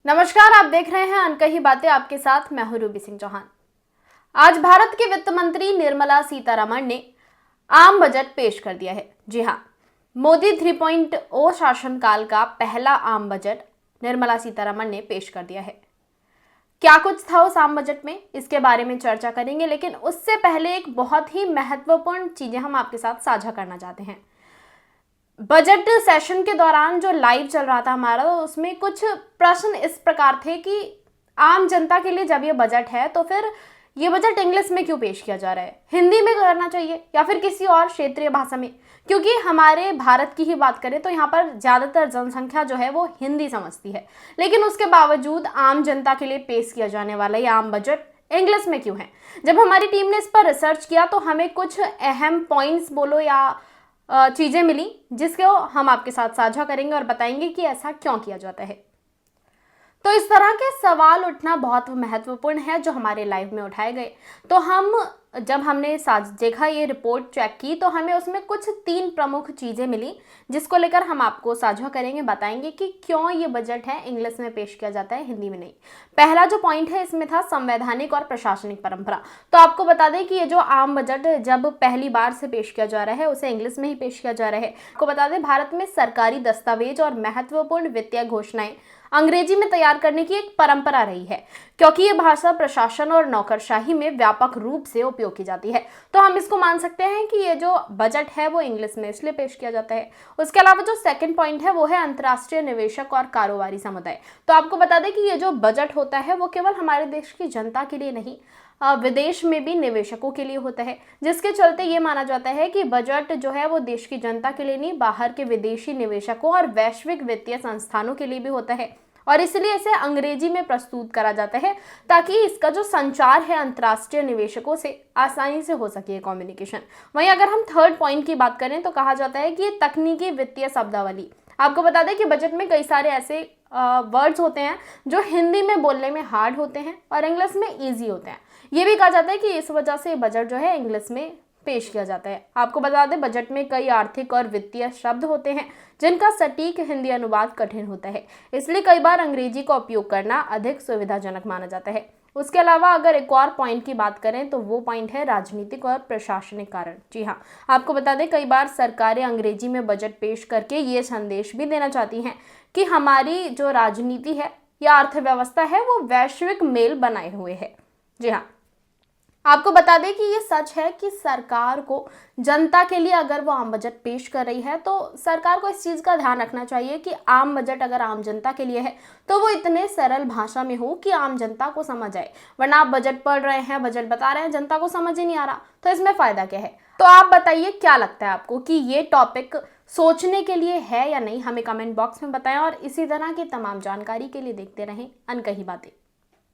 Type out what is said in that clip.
नमस्कार, आप देख रहे हैं अनकही बातें। आपके साथ मैं हूं रूबी सिंह चौहान। आज भारत के वित्त मंत्री निर्मला सीतारमण ने आम बजट पेश कर दिया है। जी हां, मोदी 3.0 शासनकाल का पहला आम बजट निर्मला सीतारमण ने पेश कर दिया है। क्या कुछ था उस आम बजट में, इसके बारे में चर्चा करेंगे, लेकिन उससे पहले एक बहुत ही महत्वपूर्ण चीजें हम आपके साथ साझा करना चाहते हैं। बजट सेशन के दौरान जो लाइव चल रहा था हमारा, उसमें कुछ प्रश्न इस प्रकार थे कि आम जनता के लिए जब ये बजट है तो फिर ये बजट इंग्लिश में क्यों पेश किया जा रहा है, हिंदी में करना चाहिए या फिर किसी और क्षेत्रीय भाषा में। क्योंकि हमारे भारत की ही बात करें तो यहाँ पर ज़्यादातर जनसंख्या जो है वो हिंदी समझती है, लेकिन उसके बावजूद आम जनता के लिए पेश किया जाने वाला ये आम बजट इंग्लिश में क्यों है। जब हमारी टीम ने इस पर रिसर्च किया तो हमें कुछ अहम पॉइंट्स बोलो या चीज़ें मिली, जिसको हम आपके साथ साझा करेंगे और बताएंगे कि ऐसा क्यों किया जाता है। तो इस तरह के सवाल उठना बहुत महत्वपूर्ण है जो हमारे लाइव में उठाए गए। तो जब हमने देखा, ये रिपोर्ट चेक की, तो हमें उसमें कुछ 3 प्रमुख चीज़ें मिली जिसको लेकर हम आपको साझा करेंगे, बताएंगे कि क्यों ये बजट है इंग्लिश में पेश किया जाता है, हिंदी में नहीं। पहला जो पॉइंट है इसमें था संवैधानिक और प्रशासनिक परंपरा। तो आपको बता दें कि ये जो आम बजट जब पहली बार से पेश किया जा रहा है उसे इंग्लिश में ही पेश किया जा रहा है। आपको बता दें, भारत में सरकारी दस्तावेज और महत्वपूर्ण वित्तीय घोषणाएं अंग्रेजी में तैयार करने की एक परंपरा रही है, क्योंकि ये भाषा प्रशासन और नौकरशाही में व्यापक रूप से उपयोग की जाती है। तो हम इसको मान सकते हैं कि ये जो बजट है वो इंग्लिश में इसलिए पेश किया जाता है। उसके अलावा जो सेकंड पॉइंट है वो है अंतर्राष्ट्रीय निवेशक और कारोबारी समुदाय। तो आपको बता दें कि ये जो बजट होता है वो केवल हमारे देश की जनता के लिए नहीं, विदेश में भी निवेशकों के लिए होता है, जिसके चलते ये माना जाता है कि बजट जो है वो देश की जनता के लिए नहीं, बाहर के विदेशी निवेशकों और वैश्विक वित्तीय संस्थानों के लिए भी होता है। और इसलिए इसे अंग्रेजी में प्रस्तुत करा जाता है ताकि इसका जो संचार है अंतर्राष्ट्रीय निवेशकों से आसानी से हो सके कम्युनिकेशन। वहीं अगर हम थर्ड पॉइंट की बात करें तो कहा जाता है कि ये तकनीकी वित्तीय शब्दावली। आपको बता दें कि बजट में कई सारे ऐसे वर्ड्स होते हैं जो हिंदी में बोलने में हार्ड होते हैं और इंग्लिश में ईजी होते हैं। ये भी कहा जाता है कि इस वजह से बजट जो है इंग्लिश में पेश किया जाता है। आपको बता दें, बजट में कई आर्थिक और वित्तीय शब्द होते हैं जिनका सटीक हिंदी अनुवाद कठिन होता है, इसलिए कई बार अंग्रेजी का उपयोग करना अधिक सुविधाजनक माना जाता है। उसके अलावा अगर एक और पॉइंट की बात करें तो वो पॉइंट है राजनीतिक और प्रशासनिक कारण। जी हाँ, आपको बता दें, कई बार सरकारें अंग्रेजी में बजट पेश करके ये संदेश भी देना चाहती हैं कि हमारी जो राजनीति है या अर्थव्यवस्था है वो वैश्विक मेल बनाए हुए है। जी हाँ, आपको बता दें कि ये सच है कि सरकार को जनता के लिए अगर वो आम बजट पेश कर रही है तो सरकार को इस चीज़ का ध्यान रखना चाहिए कि आम बजट अगर आम जनता के लिए है तो वो इतने सरल भाषा में हो कि आम जनता को समझ आए। वरना आप बजट पढ़ रहे हैं, बजट बता रहे हैं, जनता को समझ ही नहीं आ रहा, तो इसमें फ़ायदा क्या है। तो आप बताइए, क्या लगता है आपको कि ये टॉपिक सोचने के लिए है या नहीं? हमें कमेंट बॉक्स में बताएं और इसी तरह की तमाम जानकारी के लिए देखते रहें अनकही बातें।